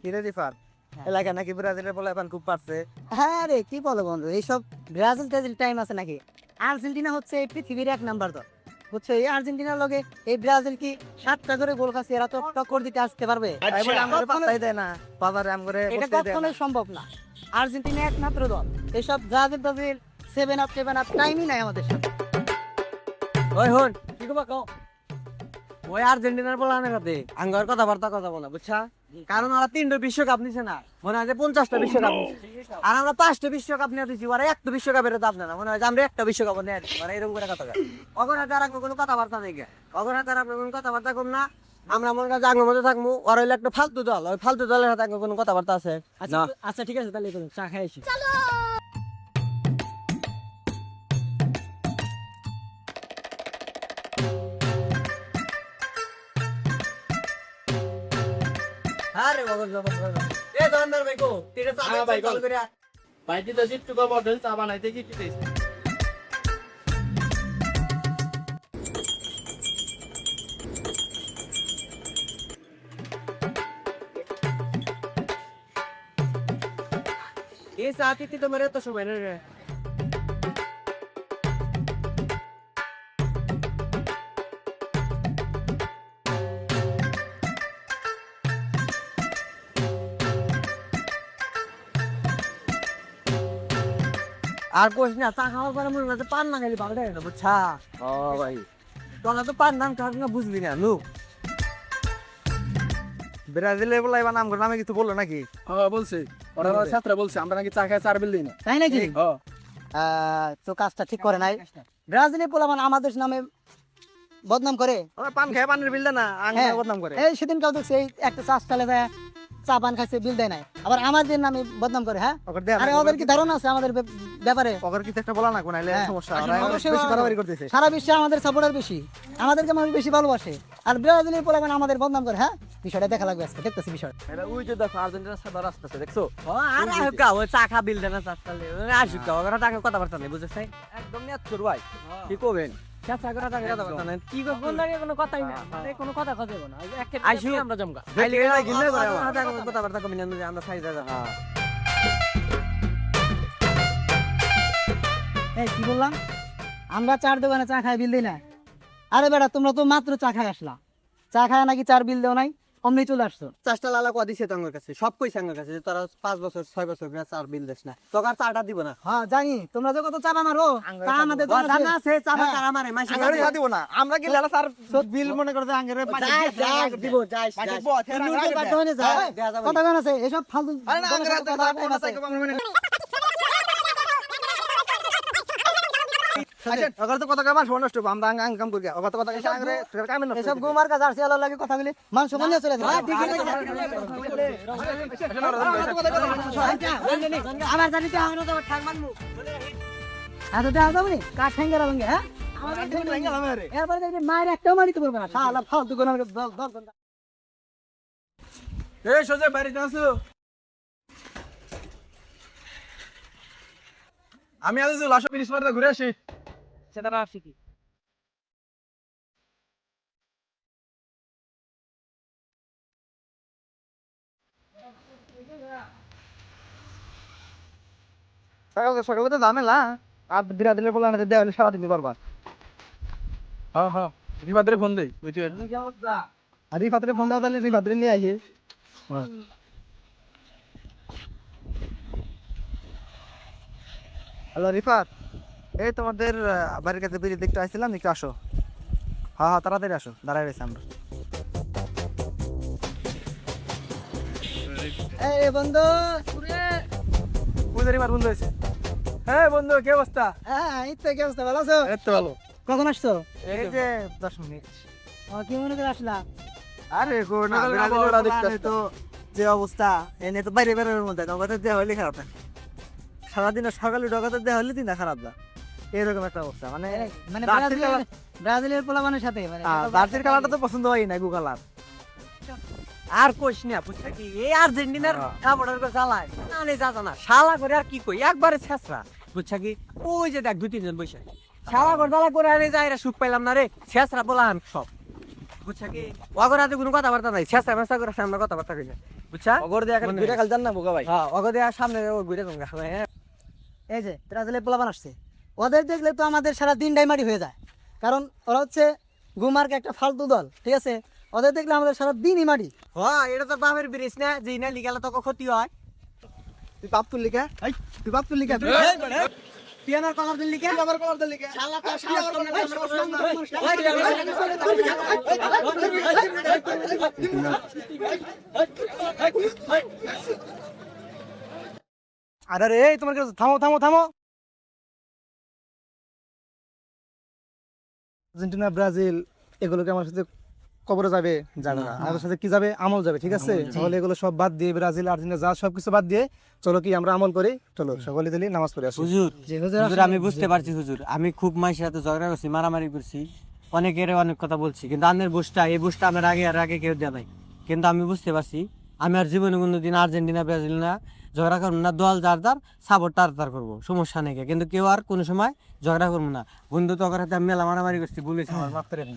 কিরে রিফার এলাকা নাকি ব্রাজিলের বলে এখন খুব পারছে। হ্যাঁ রে কি বলো বন্ধু, এইসব ব্রাজিল টাজিল টাইম আছে নাকি? আর্জেন্টিনা হচ্ছে এই পৃথিবীর 1 নাম্বার দল, বুঝছো? এই আর্জেন্টিনার লগে এই ব্রাজিল কি 7টা করে গোল খাচ্ছে, এরা তো টক্কর দিতে আসতে পারবে? তাই বলে আমগরে পাত্তাই দেয় না, বাজারে আমগরে এটা বসতেই দেয় না। কখনোই সম্ভব না। আর্জেন্টিনা একমাত্র দল, এইসব ব্রাজিল টাজিল 7 আপ টাইমই নাই আমাদের সাথে। ওই হন কি কবা কও, ওই আর্জেন্টিনার বলা না কাতে আঙ্গর কথাবার্তা কথা বলা, বুঝছা? কারণ ওরা 3টা বিশ্বকাপ নিছে না, মনে হয় যে 50টা বিশ্বকাপ নিছে, আর আমরা 5টা বিশ্বকাপ নিয়ে দিছি, ওরা একটা বিশ্বকাপের দাম না, মনে হয় যে আমরা একটা বিশ্বকাপ নিয়ে দিছি, মানে এরকম করে কথা কয়। অগর হাতে আর কোনো কথাবার্তা নেই, অগর হাতে আর কোনো কথাবার্তা কম না। আমরা মনে হয় আঙ্গর মধ্যে থাকবো, ওরা হইলো একটা ফালতু দল, ওই ফালতু দলের হাতে আঙ্গর কোনো কথাবার্তা আছে না। আচ্ছা ঠিক আছে, তাহলে চা খাই আসি। আরে অগর জবর এ দোকানদার ভাই কো তিনটা চা ভাই কল করে ভাইটি তো একটু কম অর্ডার চা বানাইতে কি দিতেছে। এই চা দিতে তো মেরে তো সময় না রে। আর কোশ না, চা খাওয়ার পরে মনে হচ্ছে পান না খাইলে ভালো লাগে না, বুঝছা? ও ভাই তোরা তো পান নাম খাওয়ার না, বুঝবি না লোক। ব্রাজিলের বলে এবার নাম নামে কিছু বললো নাকি? হ্যাঁ বলছে, ওরা ছাত্র বলছে আমরা নাকি চা খাই 4 বিল দিই না। তাই নাকি? হ্যাঁ তো কাজটা ঠিক করে নাই। ব্রাজিলের পোলাপান আমাদের নামে বদনাম করে। ওরা পান খায়, পানের বিল দেয় না, হ্যাঁ, আঙ্গুর বদনাম করে। এই সেদিন কাউ দেখছি, এই একটা চা স্টলে যায় চা পান খাইছে, বিল দেয় নাই, আবার আমাদের নামে বদনাম করে। হ্যাঁ, ওকে দেয়া আরে না, ওদের কি ধারণা আছে আমাদের ব্যাপারে? ওকে কিছু একটা বলা না কোন আইলে হ্যাঁ, সমস্যা, আসলে ওরা অবশ্যই বেশি বাড়াবাড়ি করতেছে। সারা বিশ্বে আমাদের সাপোর্টার বেশি, আমাদেরকে মানুষ বেশি ভালোবাসে, আর ব্রাজিলের পোলাপান আমাদের বদনাম করে। হ্যাঁ, বিষয়টা দেখা লাগবে, আজকে দেখতেছি বিষয়টা। এটা ওই যে দেখো আর্জেন্টিনার সাথে রাস্তা আছে, দেখছো? ও আর আহুকা ওই চা খা বিল দেয় না, চা খালে আশুকা ওরা টাকা কথাবার্তা নেই, বুঝছ নাই? একদম নেচ্ছর ভাই, কি করবেন? চেষ্টা করে টাকা কথাবার্তা নাই, কি করব? কোন লাগে কোনো কথাই না, কোনো কথা কথা বলবো না, একে আইসু আমরা জমকা খাইলে গেলে গিলে করে আমার কথাবার্তা কমি না, আমরা খাই যা। হ্যাঁ এই কি বললাম? আমরা চার দোকানে চা খাই, বিল দিই না। আরে বেটা, তোমরা তো মাত্র চা খাই আসলা, চা খায় নাকি চার বিল দেও নাই, অমনি চলে আসছো। চাষটা লালা কয়া দিছে তো আমার কাছে, সব কইছে আমার কাছে যে তোরা 5 বছর 6 বছর করে চার বিল দেস না, তোকে আর চাটা দিব না। হ্যাঁ জানি, তোমরা যে কত চাপা মারো, তা আমাদের তো জানা আছে চাপা হ্যাঁ। কারা মারে, মাইসা কারা দিব না, আমরা কি লালা চার বিল মনে করে আঙ্গেরে দিব যাই কথা কেন আছে এসব ফালতু অগর তো কথা কয় মানুষ নষ্ট হবো, আমরা আঙ্গ কাম করি, অগর তো কথা কইছে আঙ্গরে কামে নষ্ট এসব গুমার কাজ জার্সি আলো লাগে কথা বলে মানুষ নিয়ে চলে যায়। আমার জানিতে আমরা তো ঠাক মানমু এত দেওয়া যাবে নি কাঠ ঠ্যাঙ্গেরা ভেঙে। হ্যাঁ, এরপরে দেখবি মায়ের একটাও মারিতে পারবে না, শালা ফালতু কোন এই সোজা বাড়িতে আছো? আমি আজ লাশো ফিনিশ মারতে ঘুরে আসি। সেটা আসি কি সকালে সকালে তো ঝামেলা, আর বিরাদিলের বলে না দেওয়া হলে সারাদিন পারবা। হ্যাঁ হ্যাঁ, রিফাতের ফোন দেই বুঝতে আর রিফাতের ফোন দাও, তাহলে রিফাতের নিয়ে আসি। হ্যালো রিফাত, এই তোমাদের বাড়ির কাছে বিড়ি দেখতে আসছিলাম, একটু আসো। হ্যাঁ হ্যাঁ তাড়াতাড়ি আসো, দাঁড়াই রয়েছে আমরা। এই বন্ধু। পূজারি মার বন্ধু হয়েছে। হ্যাঁ বন্ধু, কি অবস্থা? হ্যাঁ, এই তো কি অবস্থা, ভালো আছো? এই তো ভালো। কখন আসছো? এই যে 10 মিনিট। কি মনে করে আসলা? আরে করোনা সকালে বিরাদিলের আবহাওয়াটা বলে দেখতে আনে তো যে অবস্থা, এনে তো বাইরে বেরোনোর মধ্যে তোমার দেওয়া হলে খারাপ না, সারাদিন সকালে ঢোকাতে দেওয়া হলে দিন না খারাপ না, এরকম একটা অবস্থা। মানে মানে জার্সির কালার, ব্রাজিলের পোলাপানের সাথে মানে জার্সির কালারটা তো পছন্দ হয় না, গু কালার। আর কোশ না, বুঝছ কি, এই আর্জেন্টিনার কাপড়ের করে চালায় না নে যা জানা শালা করে, আর কি কই একবারে ছেছরা, বুঝছ কি? ওই যে দেখ 2-3 জন বসে শালা করে জ্বালা করে আরে যায়, সুখ পাইলাম না রে, ছেছরা বলান সব। বুঝছা কি অগর হাতে কোনো কথাবার্তা নাই শেষা মেসা করে সামনে কথাবার্তা কইছে বুঝছা অগর দিয়ে এখন ঘুরে খালি জান না বোকা ভাই হ্যাঁ অগর দেয়া সামনে ও ঘুরে তোমরা হ্যাঁ এই যে ব্রাজিলের পোলাপান আসছে, ওদের দেখলে তো আমাদের সারা দিন ডাইমারি হয়ে যায়, কারণ ওরা হচ্ছে গুমার্ক একটা ফালতু দল, ঠিক আছে? ওদের দেখলে আমাদের সারা দিনই মারি। হ্যাঁ এটা তো বাপের ব্রিজ না যে না লিগালে তো ক্ষতি হয় তুই বাপ তুললি কে তুই বাপ তুললি কেন? তুই আমার কলার দিল্লি কে আমার কলার দিল্লি কে শালা তো শালা আরে রে তোমার কাছে থামো থামো থামো আর্জেন্টিনা ব্রাজিল এগুলোকে আমার সাথে কবরে যাবে যাবে না, আমাদের সাথে কি যাবে আমল যাবে, ঠিক আছে? তাহলে এগুলো সব বাদ দিয়ে ব্রাজিল আর্জেন্টিনা যা সবকিছু বাদ দিয়ে চলো কি আমরা আমল করি, চলো সকলে দিলি নামাজ পড়ে আসি। হুজুর যে হুজুর হুজুর আমি বুঝতে পারছি হুজুর, আমি খুব মাইশের সাথে ঝগড়া করছি, মারামারি করছি, অনেকের অনেক কথা বলছি, কিন্তু আনের বুঝটা এই বুঝটা আমার আগে কেউ দেয় নাই। কিন্তু আমি বুঝতে পারছি আমি আর জীবনে কোনোদিন আর্জেন্টিনা ব্রাজিল না ঝগড়া করবো না, দল যার যার সাপোর্ট তার করবো, সমস্যা নেই, কিন্তু কেউ আর কোনো সময় ঝগড়া করবো না। বন্ধু তো হাতে আমি মেলা মারামারি করছি, বলেছি আমার মাফ করে দিন।